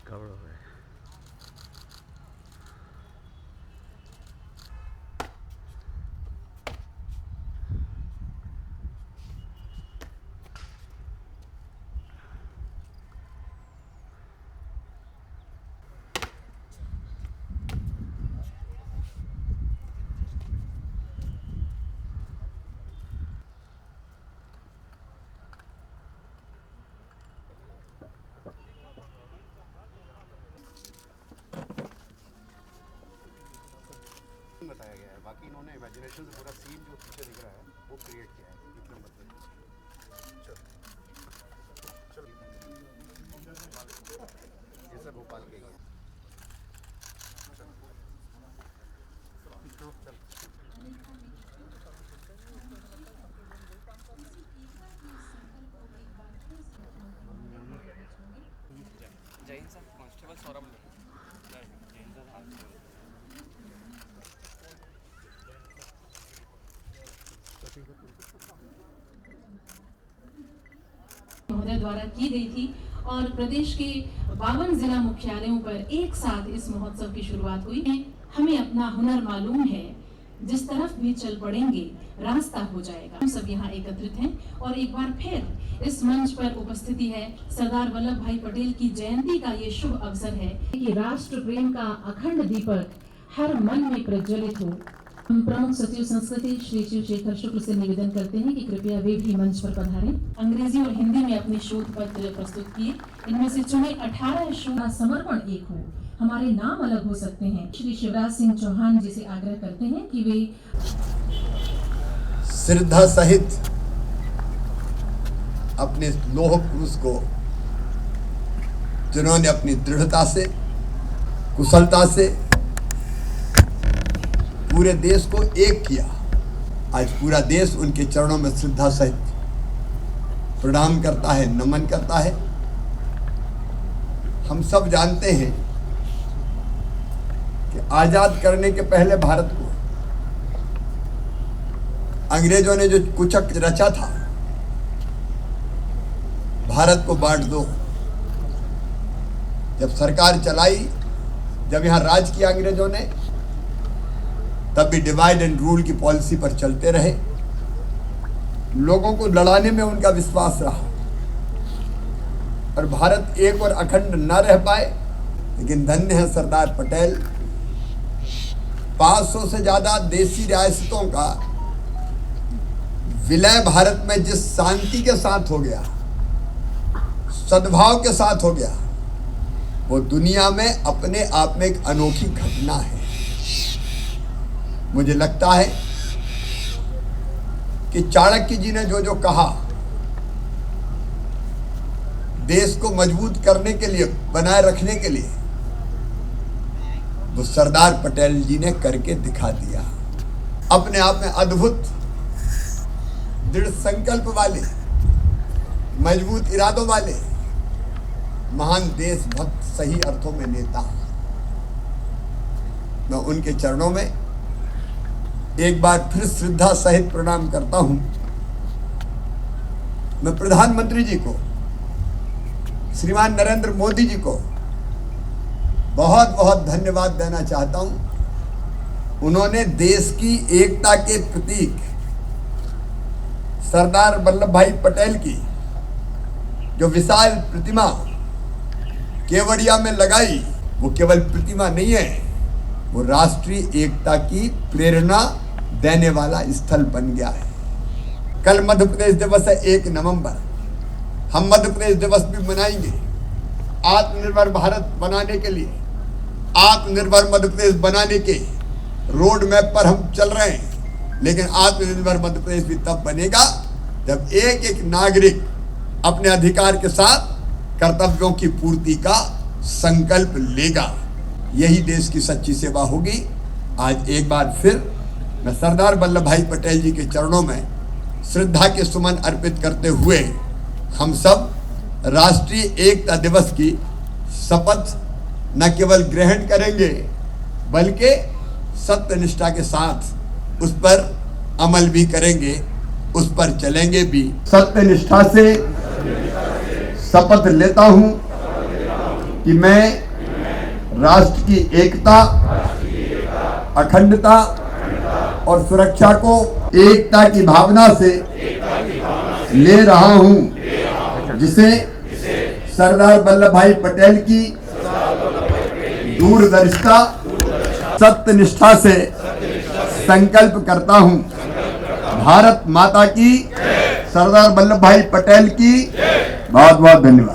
Cover हो गए। बताया गया है, बाकी इन्होंने इमेजिनेशन से पूरा सीन जो पीछे दिख रहा है वो क्रिएट किया है। एक नंबर पे ये सब भोपाल के ही है। जैन साहब कांस्टेबल सौरभ महोदय द्वारा की गई थी और प्रदेश के 52 जिला मुख्यालयों पर एक साथ इस महोत्सव की शुरुआत हुई है। हमें अपना हुनर मालूम है, जिस तरफ भी चल पड़ेंगे रास्ता हो जाएगा। हम सब यहाँ एकत्रित हैं और एक बार फिर इस मंच पर उपस्थिति है सरदार वल्लभ भाई पटेल की जयंती का ये शुभ अवसर है कि राष्ट्र प्रेम का अखंड दीपक हर मन में प्रज्वलित हो। हम प्रमुख सचिव संस्कृति श्री शिवशेखर शुक्ल से निवेदन करते हैं कि कृपया वे भी मंच पर पधारें। अंग्रेजी और हिंदी में अपने शोध पत्र प्रस्तुत किए। इनमें से चुने 18 शोध का समर्पण एक हो। हमारे नाम अलग हो सकते हैं। श्री शिवराज सिंह चौहान जी से आग्रह करते हैं कि वे श्रद्धा सहित अपने लौह पुरुष को, जिन्होंने अपनी दृढ़ता से, कुशलता से पूरे देश को एक किया, आज पूरा देश उनके चरणों में श्रद्धा सहित प्रणाम करता है, नमन करता है। हम सब जानते हैं कि आजाद करने के पहले भारत को अंग्रेजों ने जो कुचक रचा था, भारत को बांट दो, जब सरकार चलाई, जब यहां राज किया अंग्रेजों ने, तब भी डिवाइड एंड रूल की पॉलिसी पर चलते रहे। लोगों को लड़ाने में उनका विश्वास रहा और भारत एक और अखंड न रह पाए। लेकिन धन्य है सरदार पटेल, 500 से ज्यादा देशी रियासतों का विलय भारत में जिस शांति के साथ हो गया, सद्भाव के साथ हो गया, वो दुनिया में अपने आप में एक अनोखी घटना है। मुझे लगता है कि चाणक्य जी ने जो जो कहा, देश को मजबूत करने के लिए, बनाए रखने के लिए, वो सरदार पटेल जी ने करके दिखा दिया। अपने आप में अद्भुत दृढ़ संकल्प वाले, मजबूत इरादों वाले महान देशभक्त, सही अर्थों में नेता। मैं उनके चरणों में एक बार फिर श्रद्धा सहित प्रणाम करता हूं। मैं प्रधानमंत्री जी को, श्रीमान नरेंद्र मोदी जी को बहुत बहुत धन्यवाद देना चाहता हूं। उन्होंने देश की एकता के प्रतीक सरदार वल्लभ भाई पटेल की जो विशाल प्रतिमा केवड़िया में लगाई, वो केवल प्रतिमा नहीं है, वो राष्ट्रीय एकता की प्रेरणा देने वाला स्थल बन गया है। कल मध्य प्रदेश दिवस है, 1 नवंबर। हम मध्य प्रदेश दिवस भी मनाएंगे। आत्मनिर्भर भारत बनाने के लिए, आत्मनिर्भर मध्य प्रदेश बनाने के रोड मैप पर हम चल रहे हैं। लेकिन आत्मनिर्भर मध्य प्रदेश भी तब बनेगा जब एक एक नागरिक अपने अधिकार के साथ कर्तव्यों की पूर्ति का संकल्प लेगा। यही देश की सच्ची सेवा होगी। आज एक बार फिर मैं सरदार वल्लभ भाई पटेल जी के चरणों में श्रद्धा के सुमन अर्पित करते हुए हम सब राष्ट्रीय एकता दिवस की शपथ न केवल ग्रहण करेंगे, बल्कि सत्यनिष्ठा के साथ उस पर अमल भी करेंगे। उस पर चलेंगे भी। सत्य निष्ठा से शपथ लेता हूं कि मैं राष्ट्र की एकता, अखंडता और सुरक्षा को एकता की भावना से ले रहा हूं, जिसे सरदार वल्लभ भाई पटेल की दूरदर्शिता, सत्य निष्ठा से संकल्प करता हूं। भारत माता की, सरदार वल्लभ भाई पटेल की बहुत बहुत धन्यवाद।